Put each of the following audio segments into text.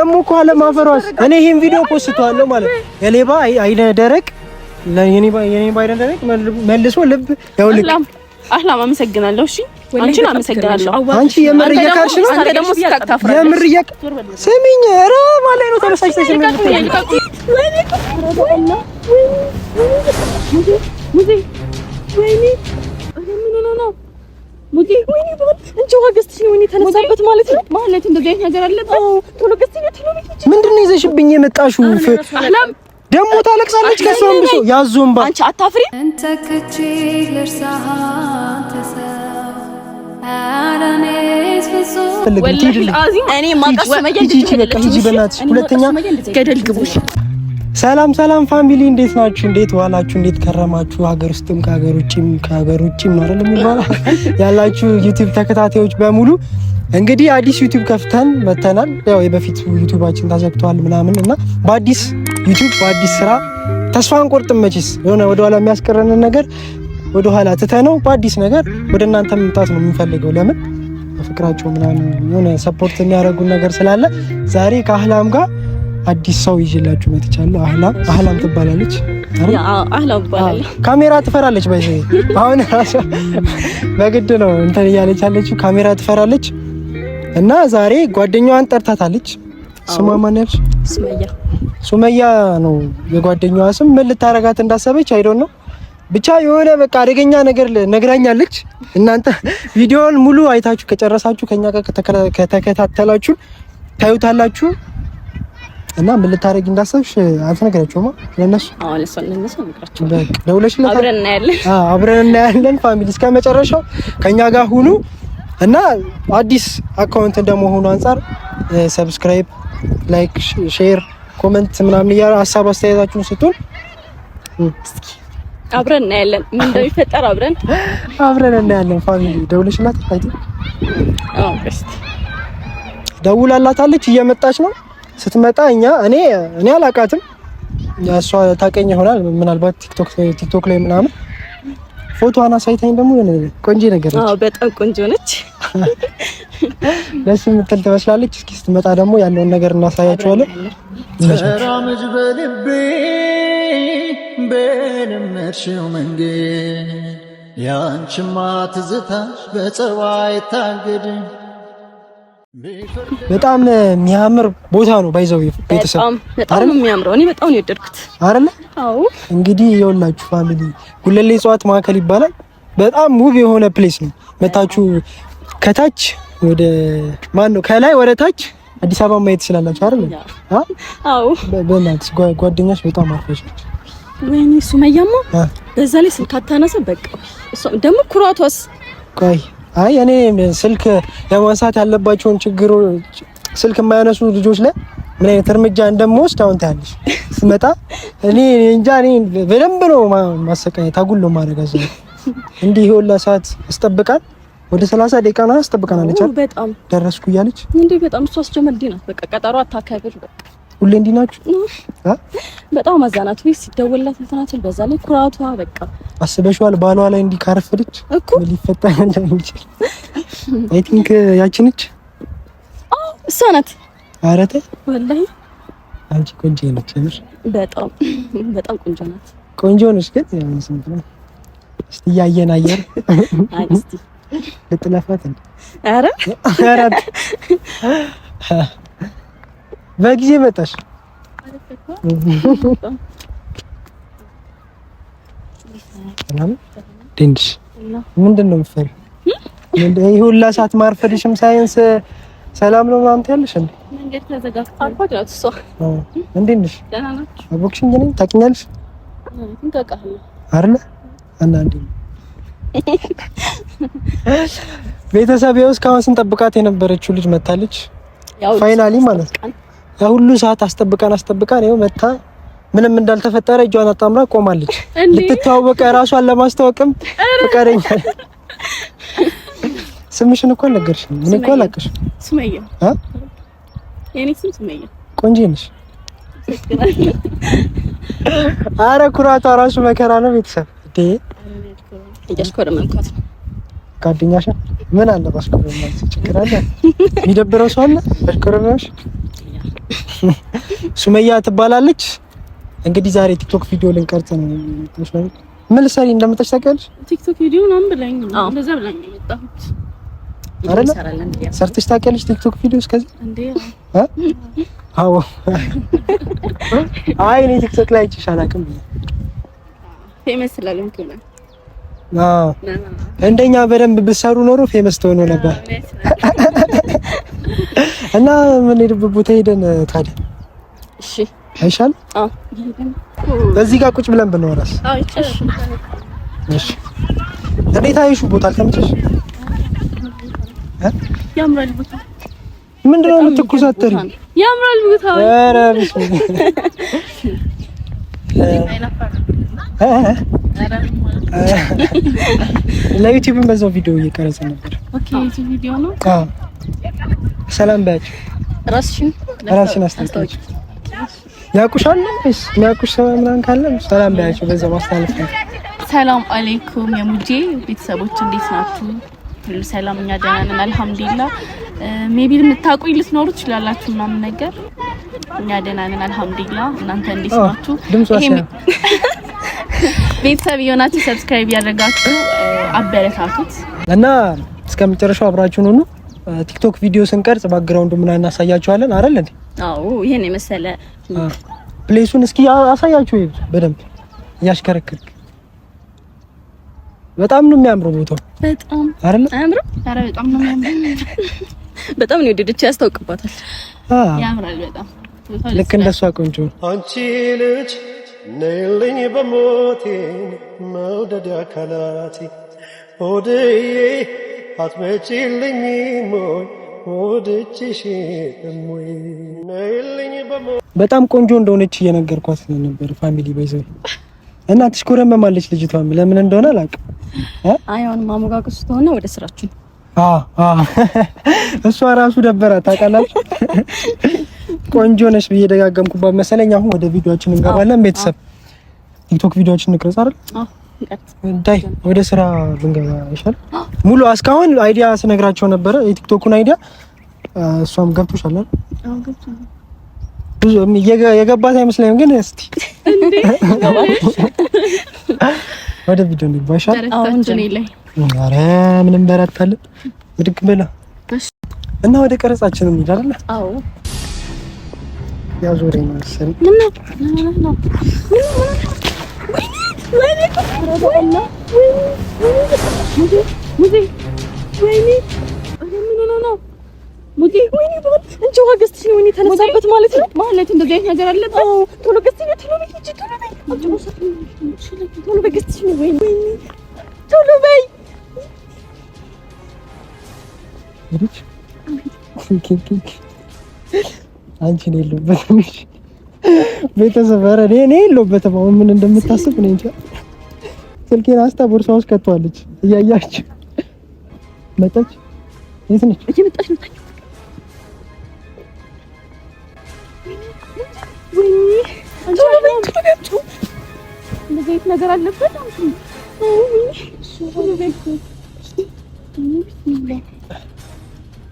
ደግሞ እኮ አለማፈሯስ እኔ ይሄን ቪዲዮ ፖስተዋለሁ ማለት የሌባ አይነ ደረቅ ለኔ ባይነ ደረቅ መልሶ ልብ ያውልቅ አህላም አመሰግናለሁ እሺ አንቺን አመሰግናለሁ አንቺ የምር እየካርሽ ነው አንተ ደግሞ ስታክታፍራ የምር ስሚኝ ኧረ ማለት ነው ተበሳጭተሽ ወይኔ ምን ነው ሙዲ ወይኔ እንጂ ዋገስትሽ ነው ወይኔ ተነሳበት ማለት ነው ማለት እንደዚህ አይነት ነገር አለበት ቶሎ ገስትኝ ምንድነው ይዘሽብኝ የመጣሽው ደግሞ ታለቅሳለች ከሷም ብሶ ያዞምባ አንቺ አታፍሪ እንተ ከቺ ለርሳሃ ተሰ አራኔስ ፈሶ ወላሂ አዚም እኔ ማቀስ መየልጅ በእናትሽ ሁለተኛ ገደል ግቡሽ ሰላም ፋሚሊ እንዴት ናችሁ? እንዴት ዋላችሁ? እንዴት ከረማችሁ? ሀገር ውስጥም ከሀገር ውጭም ነው አይደል የሚባለው ያላችሁ ዩቲዩብ ተከታታዮች በሙሉ እንግዲህ አዲስ ዩቲዩብ ከፍተን መተናል። ያው የበፊት ዩቲዩባችን ተዘግቷል ምናምን እና በአዲስ ዩቲዩብ በአዲስ ስራ ተስፋ አንቆርጥም። መቼስ የሆነ ወደኋላ የሚያስቀረንን ነገር ወደኋላ ትተነው በአዲስ ነገር ወደ እናንተ መምጣት ነው የምንፈልገው። ለምን ፍቅራቸው ምናምን የሆነ ሰፖርት የሚያደርጉን ነገር ስላለ ዛሬ ከአህላም ጋር አዲስ ሰው ይዤላችሁ መጥቻለሁ። አህላም ትባላለች። አህላም ትባላለች። ካሜራ ትፈራለች። ባይዘ አሁን ራሷ በግድ ነው እንትን እያለች ያለችው ካሜራ ትፈራለች። እና ዛሬ ጓደኛዋን ጠርታታለች። ስሟ ማን ያልሽ? ሱመያ ነው የጓደኛዋ ስም። ምን ልታረጋት እንዳሰበች አይዶን ነው ብቻ የሆነ በቃ አደገኛ ነገር ነግራኛለች። እናንተ ቪዲዮውን ሙሉ አይታችሁ ከጨረሳችሁ ከኛ ጋር ከተከታተላችሁ ታዩታላችሁ። እና ምን ልታረጊ እንዳሰብሽ አትነግራቸውማ ለነሱ? አዎ ለነሱ ነግራቸው። በቃ ደውለሽልኝ አብረን እናያለን። ፋሚሊ እስከ መጨረሻው ከኛ ጋር ሁኑ። እና አዲስ አካውንት እንደመሆኑ አንፃር ሰብስክራይብ፣ ላይክ፣ ሼር፣ ኮሜንት ምናምን እያለ ሀሳብ አስተያየታችሁን ስጡን። እስኪ አብረን እናያለን ምን እንደሚፈጠር አብረን እናያለን። ፋሚሊ ደውለሽላት አይቲ? አዎ እስቲ ደውላላታለች። እየመጣች ነው። ስትመጣ እኔ አላቃትም። እሷ ታቀኝ ይሆናል ምናልባት ቲክቶክ ላይ ምናምን ፎቶዋን አሳይታኝ ደግሞ ቆንጆ ነገር ነች። አዎ በጣም ቆንጆ ነች። ለሱ ምትል ትመስላለች። እስኪ ስትመጣ ደግሞ ያለውን ነገር እናሳያችኋለን። ተራመጅ በልቤ በለመድሽው መንገድ ያንቺማ ትዝታሽ በጸባይ ታገድ በጣም የሚያምር ቦታ ነው። ባይዘው ቤተሰብ በጣም የሚያምረው እኔ በጣም ነው የወደድኩት አይደለ? አዎ እንግዲህ የውላችሁ ፋሚሊ ጉለሌ እጽዋት ማዕከል ይባላል። በጣም ውብ የሆነ ፕሌስ ነው። መታችሁ ከታች ወደ ነው ከላይ ወደ ታች አዲስ አበባ ማየት ትችላላችሁ አይደል? አዎ በእናትሽ ጓደኛሽ በጣም አርፈሽ ወይኔ ሱመያማ በዛ ላይ ስልክ አታነሳ። በቃ እሷ ደግሞ ኩራቷስ ቆይ አይ እኔ ስልክ ለማንሳት ያለባቸውን ችግሮች ስልክ የማያነሱ ልጆች ላይ ምን አይነት እርምጃ እንደምወስድ አሁን ታያለሽ። ስመጣ እኔ እንጃ በደንብ ነው ማሰቃየት ታጉሎ ማረጋዘ እንዲህ ይሁላ ሰዓት አስጠብቃን ወደ 30 ደቂቃ ነው አስጠብቃናለች አይደል? በጣም ደረስኩ እያለች እንዴ በጣም እሷ አስጀመልዲ ናት። በቃ ቀጠሮ አታከብር። በቃ ሁሌ እንዲህ ናችሁ። በጣም አዛናት ወይ ሲደወልላት እንትናትል በዛ ላይ ኩራቷ በቃ አስበሽዋል። ባሏ ላይ እንዲህ ካረፈደች ምን ሊፈጠር እንደሚችል አይ ቲንክ ያቺነች እሷ ናት። ኧረ ተይ ወላሂ አንቺ ቆንጆ ነች። በጣም ቆንጆ ናት። ቆንጆ ነች ግን ስንት ነው እስቲ ያየን አየር አይ እስቲ ልጥለፋት እንዴ? ኧረ በጊዜ መጣሽ። ድንሽ ምንድን ነው የምትፈሪው? ይሄ ሁላ ሰዓት ማርፈድሽም ሳይንስ ሰላም ነው ምናምን ትያለሽ እንዴ? መንገድ ተዘጋግቷል። አልኳት እሷ እንዴት ነሽ? ደህና ናችሁ? አቦክሽኝ ነኝ ታውቂኛለሽ አይደለ? እና እንዴ ቤተሰብ ይኸው እስካሁን ስንጠብቃት የነበረችው ልጅ መታለች። ፋይናሊ ማለት ያ ሁሉ ሰዓት አስጠብቃን ይኸው መታ ምንም እንዳልተፈጠረ እጇን አጣምራ ቆማለች። ልትተዋወቀ ራሷን ለማስተዋወቅም ፍቃደኛ። ስምሽን እኮ አልነገርሽኝም። ምን እኮ አላውቅሽ። ሱመያ የኔ ስም ሱመያ። ቆንጆ ነሽ። አረ ኩራቷ ራሱ መከራ ነው። ቤተሰብ እንዴ እያሽኮረመንኳት ነው። ጓደኛሽ ምን አለ ባስኮረመንኳት ችግር አለ? የሚደብረው ሰው አለ ባስኮረመንሽ? ሱመያ ትባላለች። እንግዲህ ዛሬ ቲክቶክ ቪዲዮ ልንቀርጽ ነው። ምን ልትሰሪ እንደመጣች ታውቂያለሽ? ቲክቶክ ቪዲዮ ምናምን ብላኝ ነው እንደዛ ብላኝ ነው የመጣሁት። አይደለ ሰርተሽ ታውቂያለሽ ቲክቶክ ቪዲዮ እስከዚህ እንዴ? አዎ። አይ እኔ ቲክቶክ ላይ አይቼሽ አላውቅም። ፌመስ ስላልሆንኩ ነው። አዎ እንደኛ በደንብ ብትሰሩ ኖሮ ፌመስ ትሆኑ ነበር። እና ምን ሄድበት ቦታ ሄደን ታዲያ? እሺ አይሻል? አዎ በዚህ ጋር ቁጭ ብለን ብንወራስ? አዎ ይቻላል። እሺ እንዴት አይሹ ቦታ አልተመቸሽ? ያምራል ቦታ። ምንድነው የምትኩሳተሪ? ያምራል ቦታ። ኧረ ቢስሚላህ ለዩቲዩብም በዛው ቪዲዮ እየቀረጸ ነበር። ኦኬ ዩቲዩብ ቪዲዮ ነው። አዎ ሰላም ባያችሁ። ራስሽን አስተዋውቂ። ያውቁሻል ወይስ የሚያውቁሽ ሰው ምናምን ካለ ሰላም ባያችሁ በዛው ማስተላለፍ ነው። ሰላም አለይኩም የሙጄ ቤተሰቦች እንዴት ናችሁ? ሁሉ ሰላም፣ እኛ ደህና ነን አልሐምዱሊላህ። ሜቢ የምታውቁኝ ልትኖሩ ትችላላችሁ ምናምን ነገር፣ እኛ ደህና ነን አልሐምዱሊላህ። እናንተ እንዴት ናችሁ? ቤተሰብ የሆናችሁ ሰብስክራይብ ያደረጋችሁ አበረታቱት እና እስከመጨረሻው አብራችሁን ሁኑ። ቲክቶክ ቪዲዮ ስንቀርጽ ባክግራውንዱ ምናምን እናሳያችኋለን አይደል እንዴ? አዎ ይሄን የመሰለ ፕሌሱን እስኪ አሳያችሁ በደንብ እያሽከረከርክ። በጣም ነው የሚያምረው ቦታው። በጣም አይደል? አያምርም? ኧረ በጣም ነው የሚያምረው። በጣም ነው የወደደችው፣ ያስታውቅባታል። ያምራል በጣም ልክ እንደሷ ቆንጆ። አንቺ ልጅ ነይልኝ በሞቴ መውደድ አካላቴ ወደዬ አትመጪልኝ ሞይ ወደችሽ ሞይ ነይልኝ በሞቴ። በጣም ቆንጆ እንደሆነች እየነገርኳት ነበር ፋሚሊ ባይዘው እና ትሽኮረመማለች ልጅቷ። ለምን እንደሆነ አላውቅም። አይ አሁን ማሞጋገስ ተሆነ ወደ ስራችን። እሷ ራሱ ደበራት ታውቃላችሁ። ቆንጆ ነሽ ብዬ ደጋገምኩባት መሰለኝ። አሁን ወደ ቪዲዮአችን እንገባለን። ቤተሰብ ቲክቶክ ቪዲዮአችን እንቀርጽ አይደል? ዳይ ወደ ስራ ልንገባ ይሻል። ሙሉ እስካሁን አይዲያ ስነግራቸው ነበረ የቲክቶኩን አይዲያ። እሷም ገብቶሻል አይደል? አዎ ገብቶኛል። ብዙ የገባት አይመስለኝም ግን እስቲ ወደ ቪዲዮ እንግባ ይሻል። አሁን ጀኔ ላይ ኧረ ምንም በረታለን ብድግ ብላ እና ወደ ቀረጻችን እንሂድ አይደል? አዎ ያዞረኝ መሰለኝ። ተነሳበት ማለት ነው። ማለት እንደዚህ አይነት ነገር አለበት። ቶሎ ገዝተሽ ነው ቶሎ በገዝተሽ ነው። ወይኔ ቶሎ በይ አንቺ ነው የለበትም ቤተሰብ። ኧረ እኔ የለበትም። አሁን ምን እንደምታስብ እኔ እንጃ። ስልኬን አስታ ቦርሳ ውስጥ ከተዋለች። እያያችሁ መጣች። የት ነች? እየመጣች ነው። እንደዚህ ነገር አለበት።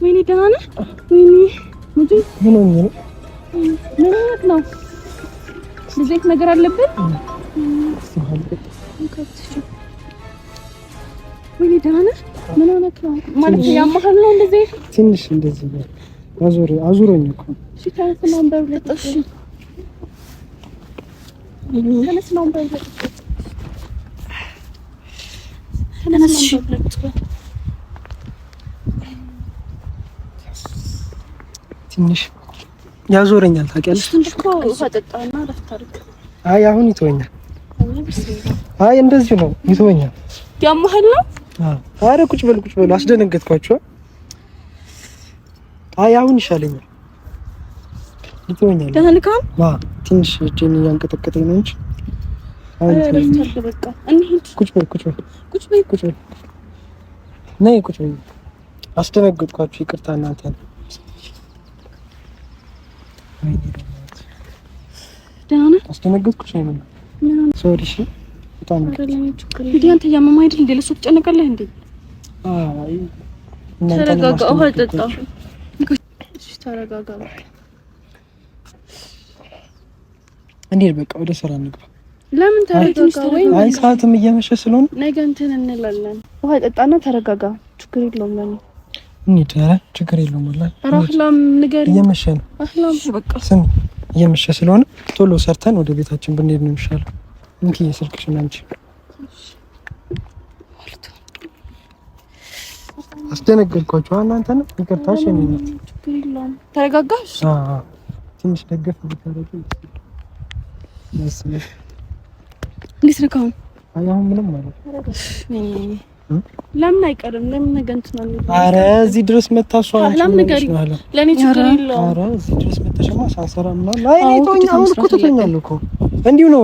ወይኔ ደህና ነህ? ወይኔ ሙጂ ምን ሆኜ ነው? ምን ነው? እንደዚህ ነገር አለበት። ወይኔ ደህና ነህ? ምን ሆነህ ነው? ማለት ያማሃል ነው እንደዚህ? ትንሽ እንደዚህ ነው። አዙሮኝ እኮ። እሺ ተነስ ነው በብለጥ። እሺ ተነስ ነው በብለጥ። ተነስ ትንሽ ያዞረኛል ታውቂያለሽ። ትንሽ እኮ ውሃ ጠጣና እረፍት አድርግ። አይ አሁን ይተወኛል። አይ እንደዚህ ነው ይተወኛል። ያማሃል ነው? አረ ቁጭ በሉ አስደነገጥኳችሁ። አይ አሁን ይሻለኛል። ይተወኛል። ደህና ነህ? ትንሽ እጄን እያንቀጠቀጠኝ ነው እንጂ አሁን እረፍት በቃ እንሂድ። ቁጭ በይ ነይ ቁጭ በይ። አስደነገጥኳችሁ፣ ይቅርታ እናንተ ነው። ደህና ነህ? አስደነገጥኩሽ አይደል? ሶሪ። እሺ በጣም እንዴ አንተ ያመመህ አይደል እንዴ? ለሱ ትጨነቃለህ እንዴ? አይ ተረጋጋ፣ ውሃ ጠጣ። እሺ ተረጋጋ። እንዴት በቃ ወደ ስራ እንግባ። ለምን ተረጋጋ ወይ? አይ ሰዓትም እየመሸ ስለሆነ ነገ እንትን እንላለን። ውሃ ጠጣና ተረጋጋ። ችግር የለውም ለኔ እንዴ ችግር የለውም ወላሂ። አህላም ንገሪ። እየመሸ ነው። አህላም በቃ ስሚ እየመሸ ስለሆነ ቶሎ ሰርተን ወደ ቤታችን ብንሄድ ነው የሚሻለው። እንኪ የስልክሽን አንቺ አስደነገርኳችሁ እናንተ ነው። ይቅርታሽ የኔ ነው። ችግር የለውም ተረጋጋሽ። ትንሽ ደገፍ ብታረጊ መስለኝ። እንዴት ነው ካሁን? አሁን ምንም ማለት ለምን አይቀርም? ለምን ነገ እንትን ነው? ኧረ እዚህ ድረስ መታሷ አህላም ንገሪ። ለኔ ችግር የለውም። ኧረ እዚህ ድረስ መታሽማ ሳንሰራ ምናምን ላይ እኔ ተወኝ። አሁን እኮ ትተኛለህ እኮ እንዲሁ ነው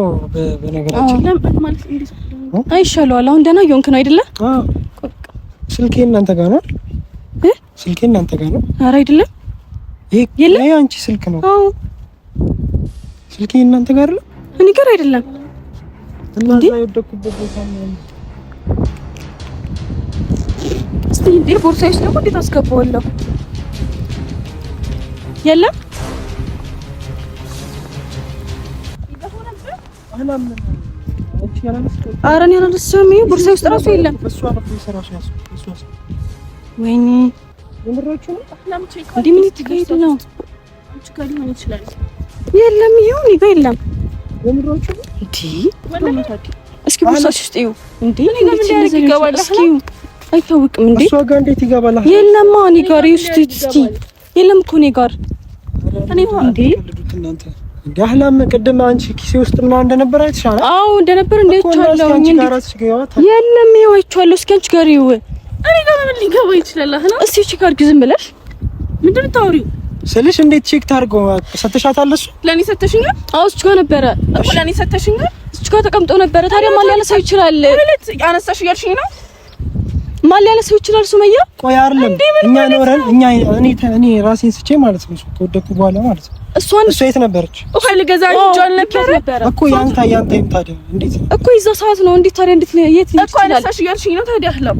በነገራችን ለምን ማለት እንዴት ነው? አይሻለዋል። አሁን ደህና እየሆንክ ነው አይደለ? ስልኬ እናንተ ጋር ነው? ስልኬ እናንተ ጋር ነው? ኧረ አይደለም። ይሄ አንቺ ስልክ ነው? አዎ ስልኬ እናንተ ጋር ነው? እኔ ጋር አይደለም። እና እዛ የወደኩበት ቦታ ነው። እስቲ እንዴ ቦርሳዬስ ደግሞ እንዴት አስገባዋለሁ? የለም ኧረ እኔ አላነሳሁም። ይሄ ቦርሳዬ ውስጥ እራሱ የለም። ወይኔ እንዴ ምን እየተካሄደ ነው? የለም ይኸው እኔ ጋር የለም። እንዴ እስኪ ቦርሳሽ ውስጥ ይኸው። እንዴ እኔ ጋር ምን ያደርግ ይገባል? እስኪ አይታወቅም እንዴ እሷ ጋር እንዴት ይገባል? የለማ እኔ ጋር እስቲ የለም እኮ እኔ ጋር እኔ እንዴ እናንተ እንዴ አህላም ቅድም አንቺ ኪሴ ውስጥ ምናምን እንደነበር አይተሻል? አዎ እንደነበር እንደቻለው የለም ይኸው አይቻለሁ። እስኪ አንቺ ጋር ይኸው እኔ ጋር ምን ሊገባ ይችላል? አህላም እስቲ ቼክ አድርጊ ዝም ብለሽ ምንድን ነው ታውሪው? ስልሽ እንዴት ቼክ ታርገው? ሰተሻታል? እሱ ለኔ ሰተሽኛል? አዎ እሱ ጋር ነበረ እኮ ለኔ ሰተሽኛል። እሱ ጋር ተቀምጦ ነበረ። ታዲያ ማን ሊያነሳው ይችላል? ማለት ያነሳሽ እያልሽኝ ነው? ማን ሊያነሳው ይችላል? ሱመያ ቆይ አይደለም እኛ ኖረን እኔ ራሴን ስቼ ማለት ነው ከወደኩ በኋላ ማለት ነው። እሷ የት ነበረች? እኮ ልገዛ ይቻል ነበር እኮ ያንተም ታዲያ እንዴት እኮ ይዛ ሰዓት ነው። እንዴት ታዲያ እንዴት የት ይችላል? እኮ አነሳሽ እያልሽኝ ነው ታዲያ አህላም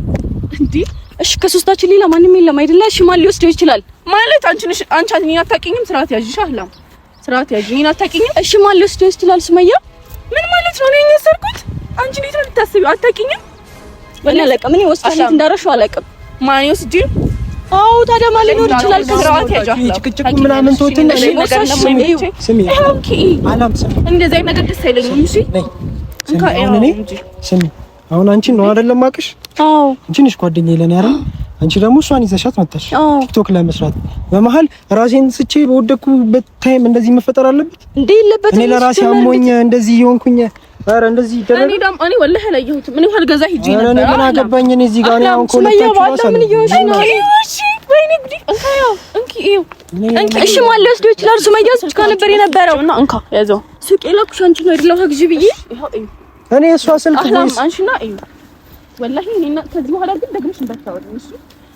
እንዴ? እሺ ከሶስታችን ሌላ ማንም የለም አይደለ? እሺ ማን ሊወስደው ይችላል? ማለት አንቺ እኔን አታውቂኝም። ስርዓት ያዥሽ አህላም፣ ስርዓት ያዥ። እኔን አታውቂኝም። እሺ ማን ሊወስደው ይችላል? ሱመያ ምን ማለት ነው? እኔ የሰርኩት አንቺ እንዴት ነው የምታስቢው? አታውቂኝም። ወላ አላውቅም። እኔ ወስደሽ እንዳረሽው አላውቅም። ማን ይወስጂው? አዎ ታዲያ ማን ሊኖር ይችላል? ስርዓት ያዥ አህላም። ጭቅጭቁ ምናምን ተውትና እሺ ነገር ስሚ ኦኬ አላም ስሚ እንደዚህ አይነት ነገር ደስ አይለኝም። እሺ ስሚ አሁን አንቺ ነው አይደለም ማቅሽ? አዎ አንቺ ነሽ ጓደኛዬ ለኔ አይደል? አንቺ ደግሞ እሷን ይዘሻት መጣሽ ቲክቶክ ላይ መስራት። በመሀል ራሴን ስቼ በወደኩበት ታይም እንደዚህ መፈጠር አለበት እንዴ? የለበትም። እኔ ለራሴ አሞኝ እንደዚህ ይሆንኩኝ። ኧረ እንደዚህ ይደረግ። እኔ ወላሂ አላየሁትም። እኔ ኋልገዛ ሂጂ ነበር። እኔ ምን አገባኝ? እኔ እዚህ ጋር ነው አሁን ኮሌክታችሁ ራስ ምን ይሆንሽ ነው? እሺ ወይኔ ጉዲ እንካው እንኪ እዩ እንኪ። እሺ ማን ሊወስደው ይችላል? ሱመያ ሱቅ ጋር ነበር የነበረው እና እንካ ያዘው። ሱቅ የላኩሽ አንቺ ነው አይደለም? ግዢ ብዬ ይሄው እዩ። እኔ እሷ ስልክ አህላም አንቺና እዩ። ወላሂ እኔና ከዚህ በኋላ ግን ደግመሽ እንዳታወሪኝ እሺ?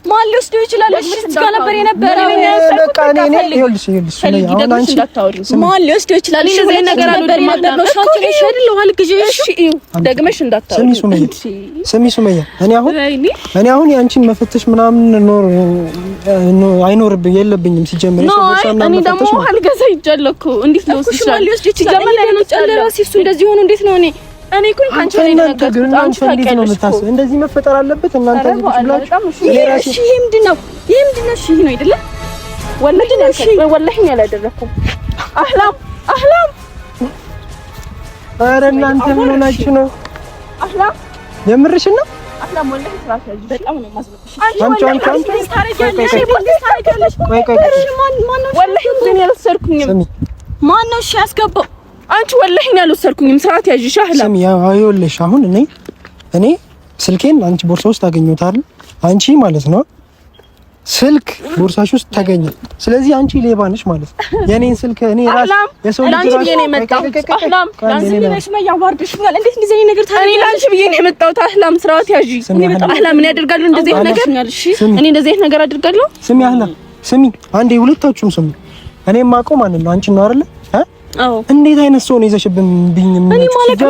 ማን ሊወስደው ይችላል? እሺ ሱቅ ጋር ነበር የነበረው። በቃ እኔ ይኸውልሽ አሁን አንቺ ማን ሊወስደው ይችላል? እሺ ምን ነገር አልወድም ማለት ነው። ሻንቺ ነሽ አይደል? ዋል ግዢ እሺ እዩ። ደግመሽ እንዳታወሪኝ ስሚ ሱመያ። እኔ አሁን ያንቺን መፈተሽ ምናምን አይኖርብኝ የለብኝም ሲጀምር እኔ ደግሞ አልገዛ ይጃለሁ እኮ እንዴት ነው እሱ ማን ሊወስደው ይችላል? እኔ ጨለራሲ እሱ እንደዚህ ሆኖ እንዴት ነው? እኔ እኮ ካንቺ ላይ ነገርኩት። አንቺ ታውቂያለሽ እኮ እንደዚህ መፈጠር አለበት። እናንተ እዚህ ብላችሁ እሺ ይሄ ምንድን ነው? እሺ ይሄ ነው አይደለ? ወላሂ ነው ያላደረኩም። አህላም ኧረ እናንተ ምን ሆናችሁ ነው? አህላም የምርሽን ነው? አህላም ወላሂ ስራት ያዥ በጣም ነው ማዝነብሽ። አንቺ ወላሂ ምን ያልሰርኩኝም ማን ነው እሺ ያስገባው? አንቺ ወላሂ ነው ያልሰርኩኝም። ስራት ያዥ አህላም። ስሚ አይወልሽ አሁን እኔ ስልኬን አንቺ ቦርሳ ውስጥ አገኘሁት አይደል? አንቺ ማለት ነው ስልክ ቦርሳሽ ውስጥ ተገኘ። ስለዚህ አንቺ ሌባ ነሽ ማለት ነው። የኔን ስልክ እኔ ራስ የሰው ልጅ ራስ ነው የመጣው። አህላም ላንቺ ነሽ ያዋርድሽኛል። እንዴት እንደዚህ አይነት ነገር ታዲያ? እኔ ላንቺ ብዬ ነው የመጣው። አህላም ስራት ያዥ። እኔ በጣም አህላም ምን ያደርጋሉ እንደዚህ አይነት ነገር? እኔ እንደዚህ አይነት ነገር አድርጋለሁ? ስሚ አህላም ስሚ፣ አንዴ ሁለታችሁም ስሚ። እኔ የማውቀው ማንን ነው? አንቺን ነው አይደል? አዎ እንዴት አይነት ሰው ነው ይዘሽብኝ? እኔ ማለት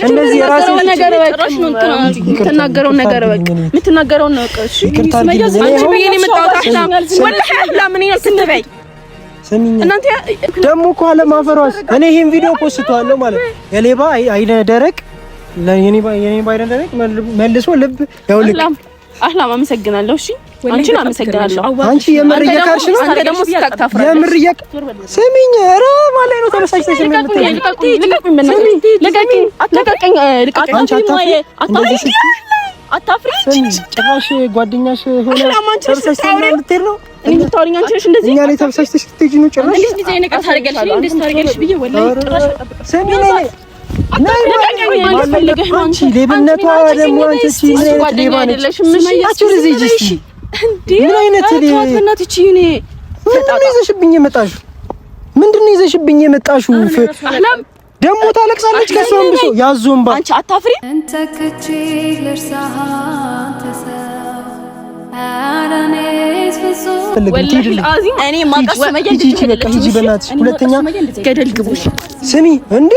እንደዚህ ራሴ ነገር በቃሽ ነው የምትናገረው ነገር በቃ የምትናገረው ነው። እሺ ስመያዝ አንቺ ብዬ ነው የመጣሁት። አህላም ወላሂ አህላም ምን ይልክ ትበይ እናንተ ደግሞ እኮ አለማፈሯስ እኔ ይሄን ቪዲዮ ፖስተዋለሁ ማለት የሌባ አይነ ደረቅ ለኔ አይነ ደረቅ መልሶ ልብ ያውልቅ። አህላም አመሰግናለሁ። እሺ አንቺን አመሰግናለሁ። አንቺ የምር እየካርሽ ነው። አንተ ደግሞ ስታክታፍራ የምር ስሚኝ። ኧረ ማለት ነው ተበሳጭተሽ አታፍሪ። ጭራሽ ጓደኛሽ ሆነ ተበሳጭተሽ ልትሄድ ነው። እኔ ልታወሪኝ አንቺ ነሽ እንደዚህ እኛ ላይ ተበሳጭተሽ ልትሄጂ ነው። ጭራሽ እንደዚህ አይነት ነገር ታደርጊያለሽ ብዬ ወላሂ ጭራሽ ስሚኝ አንቺ ሌብነቷ ደግሞ አንቺ ሌባ ነሽ። ምን አይነት ምንድን ነው ይዘሽብኝ የመጣሽው? ደግሞ ታለቅሳለች። ከሷም ብሶ ያዞምባ አንቺ አታፍሪ። እንተክቼ ልርሳህ እኔ ማቀስ መጀንጅ በእናትሽ ሁለተኛ ገደል ግቡሽ። ስሚ እንዴ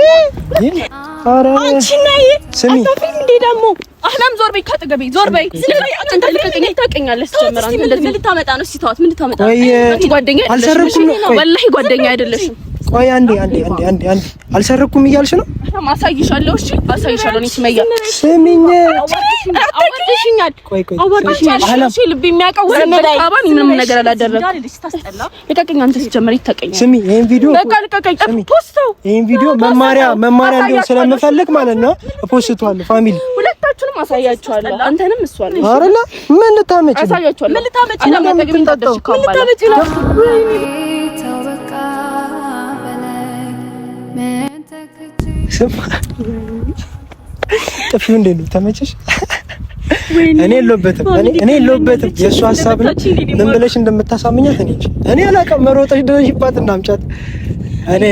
አንቺ ነይ አታፍሪም እንዴ? ደግሞ አህላም ዞር በይ፣ ካጠገቤ ዞር በይ። ስለዚህ አንተ ልቀቀኝ። ታውቀኛለሽ ጀመር አንተ ምን ልታመጣ ነው? እስቲ ተዋት። ምን ልታመጣ ነው? ጓደኛ አልሰረኩም። ወላሂ ጓደኛ አይደለሽም። ቆይ አንዴ አልሰረኩም እያልሽ ነው? አሳይሻለሁ። እሺ አሳይሻለሁ። እኔ ስመያ ስሚኝ፣ አወርድሽኛል። እሺ ልብ የሚያውቀው ወረባን ምንም ነገር አላደረኩም። ልቀቀኝ። አንተ ሲጀመር ይታቀኛል። ስሚ ይሄን ቪዲዮ በቃ ልቀቀኝ። ፖስተው ይሄን ቪዲዮ መማሪያ እንዲሆን ስለምፈልግ ማለት ነው ፖስተዋለሁ። ፋሚሊ ሁለታችሁንም አሳያችኋለሁ። አንተንም እሷን አይደለ? ምን ልታመጪ ነው? አሳያችኋለሁ። ምን ልታመጪ ነው? ጥፊው እንዴት ነው? ተመቸሽ? እኔ የለሁበትም። የእሱ ሀሳብ ነው። ምን ብለሽ እንደምታሳምኛት እኔ አላውቅም። መሮጠሽ ድረሽባት እና አምጫት። እኔ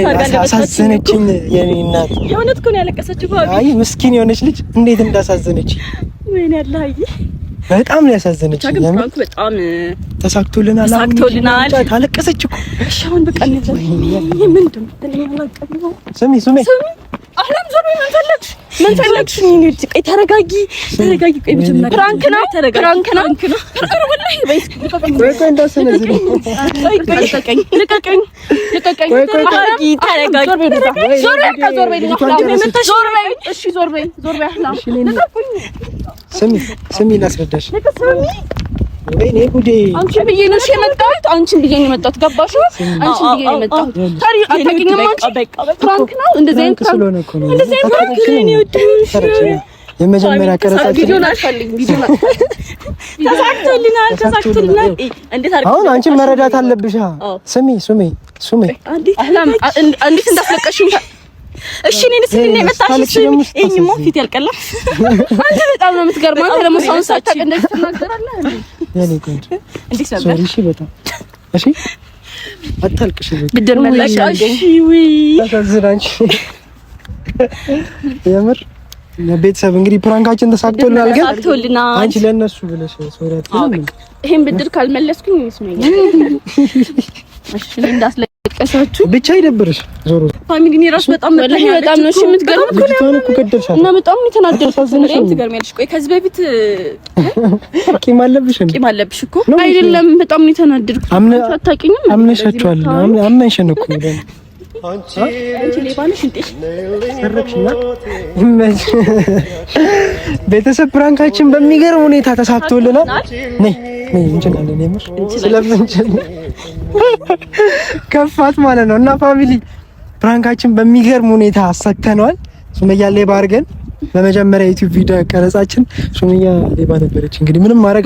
አሳዘነችኝ የኔ እናት። የእውነት እኮ ነው ያለቀሰችው። አይ ምስኪን የሆነች ልጅ እንዴት እንዳሳዘነች ወይኔ አላህ በጣም ነው ያሳዘነች። በጣም ተሳክቶልናል። አለቀሰች እኮ። እሺ አሁን በቃ ምንድን ነው? ስሚ አህላም ዞር በይ። ምን ፈለግሽ? ቆይ ተረጋጊ። ቆይ መጀመሪያ ፕራንክ ነው። ወላሂ በይስ ቆይ እንዳሰነዝሪ። ልቀቀኝ። ዞር በይ። አህላም ስሚ ላስረዳሽ። ወይኔ ጉዴ! አንቺን ብዬሽ ነው የመጣሁት። ገባሽ? አንቺን ብዬሽ ነው የመጣሁት። ታዲያ አታውቂኝም አንቺ። ፍራንክ ነው እንደዚህ አይነት ፍራንክ ነው። የመጀመሪያ ቀረጻችን ቪዲዮን አልፈልግም። ተሳክቶልናል። እንዴት አድርገሽ አሁን አንቺን መረዳት አለብሽ። ስሚ አህላም እንዴት እንዳስለቀሽኝ። እሺ እኔ ስለኔ መጣሽ። እኔማ ፊት ያልቀላ አንተ በጣም ነው የምትገርመው። አንተ ደግሞ ሰውን ሳታውቅ እንደዚህ ትናገራለህ እንዴ? ያኔ ቆንጆ እንዴት ነበር? ሶሪ እሺ፣ በጣም እሺ፣ አታልቅሽ። ብድር መላሽ። እሺ ወይ ታሳዝናንቺ የምር ቤተሰብ እንግዲህ ፕራንካችን ተሳክቶልናል። ግን አንቺ ለነሱ ብለሽ ሶሪ አትልም። ይሄን ብድር ካልመለስኩኝ ይስመኛል። እሺ እንዳስለቀሳችሁ ብቻ ይደብርሽ። ዞሮ ፋሚሊ ነው ራስ በጣም ነው እሺ የምትገርም እኮ ገደልሻት እና በጣም ነው የተናደድኩት። ትገርሚያለሽ። ቆይ ከዚህ በፊት ቂም አለብሽ እኮ አይደለም። በጣም ነው የተናደድኩት። አታውቂኝም። አምነሻቸዋል። አመንሽን እኮ አንቺ ሌባ ነሽ እንዴ? ሰረቅሽና ቤተሰብ ፕራንካችን በሚገርም ሁኔታ ተሳክቶልናል። ነይ እንችላለን። የምር ስለምንችል ከፋት ማለት ነው። እና ፋሚሊ ፕራንካችን በሚገርም ሁኔታ አሳክተነዋል። ሱመያ ሌባ አድርገን በመጀመሪያ ዩቲዩብ ቪዲዮ ቀረጻችን ሱመያ ሌባ ነበረች። እንግዲህ ምንም ማድረግ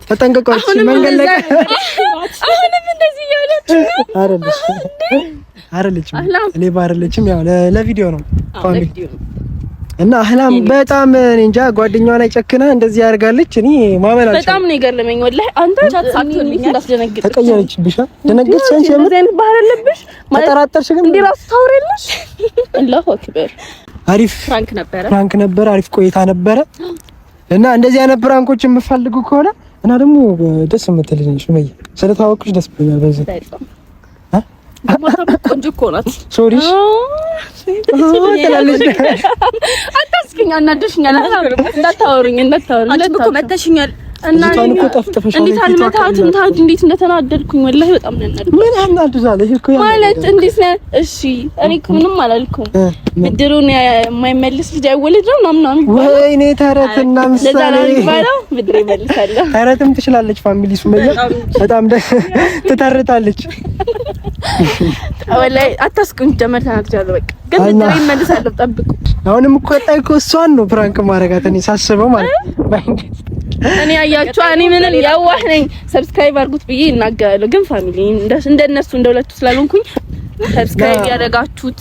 ተጠንቀቋች። መንገድ ላይ አሁንም እንደዚህ ያለች አይደለችም ሌባ አይደለችም። ያው ለቪዲዮ ነው ፋሚሊ እና አህላም በጣም እኔ እንጃ ጓደኛዋ ላይ ጨክና እንደዚህ ያደርጋለች። እኔ ማመን አልቻልኩም። በጣም ነው የገረመኝ ወላሂ። አንተ ሳትሳክቶልኝ እንዳስደነግጥ ተቀየረችብሽ። ደነገጥሽ አንቺ። እንደዚህ አይነት ባህል አለብሽ ማለት ተጠራጠርሽ። ግን እንዴ ራስ ታውሪያለሽ። አላሁ አክበር። አሪፍ ፕራንክ ነበር። አሪፍ ቆይታ ነበረ እና እንደዚህ አይነት ፕራንኮች የምፈልጉ ከሆነ እና ደግሞ ደስ የምትልኝ ሱመያ ስለታወቅሽ ደስ ብሎኛል። በዚህ ቆንጆ እኮ ናት። ሶሪ አታስኪኝ። አናደሽኛል። እንዳታወሩኝ። አንቺ እኮ መተሽኛል። ልጅቷን እኮ ጠፍጥፈሻል። እንዴት አልመታትም? ታዲያ እንዴት እንደተናደድኩኝ ወላሂ በጣም ነው ያናደድኩኝ። ምን አናድዛለሽ እኮ ማለት እንዴት ነው? እሺ እኔ እኮ ምንም አላልኩም። ብድሩን የማይመልስ ልጅ አይወለድ ነው ምናምን። ወይኔ ተረትና ምሳሌ ብድር ይመልሳል። ተረትም ትችላለች ፋሚሊ ሱመያ በጣም ትተርታለች። ወላሂ አታስቁኝ። ጀመር ተናግጃለሁ። በቃ ግን ብድር ይመልሳል። ጠብቁ። አሁንም እኮ ቀጣይ እኮ እሷን ነው ፕራንክ ማረጋት እኔ ሳስበው ማለት እኔ አያችሁ እኔ ምንም ያዋህ ነኝ። ሰብስክራይብ አድርጉት ብዬ እናገራለሁ። ግን ፋሚሊ እንደነሱ እንደሁለቱ ስላልሆንኩኝ ሰብስክራይብ ያደረጋችሁት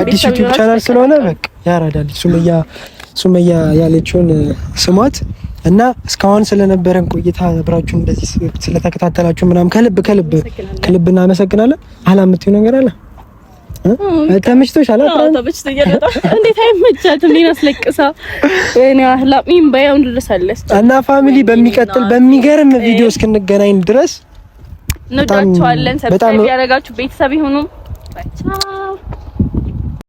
አዲስ ዩቲዩብ ቻናል ስለሆነ በቃ ያራዳል። ሱመያ ያለችውን ስሟት እና እስካሁን ስለነበረን ቆይታ አብራችሁ እንደዚህ ስለተከታተላችሁ ምናምን ከልብ እናመሰግናለን። አላምትዩ ነገር አለ ተመችቶሻል? ተመችቶኛል በጣም። እንዴት አይመቻትም? እኔን አስለቅሳ እኔ አህላሚም ባያው እንደረሳለች እና ፋሚሊ በሚቀጥል በሚገርም ቪዲዮ እስክንገናኝ ድረስ እንወዳችኋለን። ሰብስክራይብ ያደረጋችሁ ቤተሰብ ይሁኑ። ቻው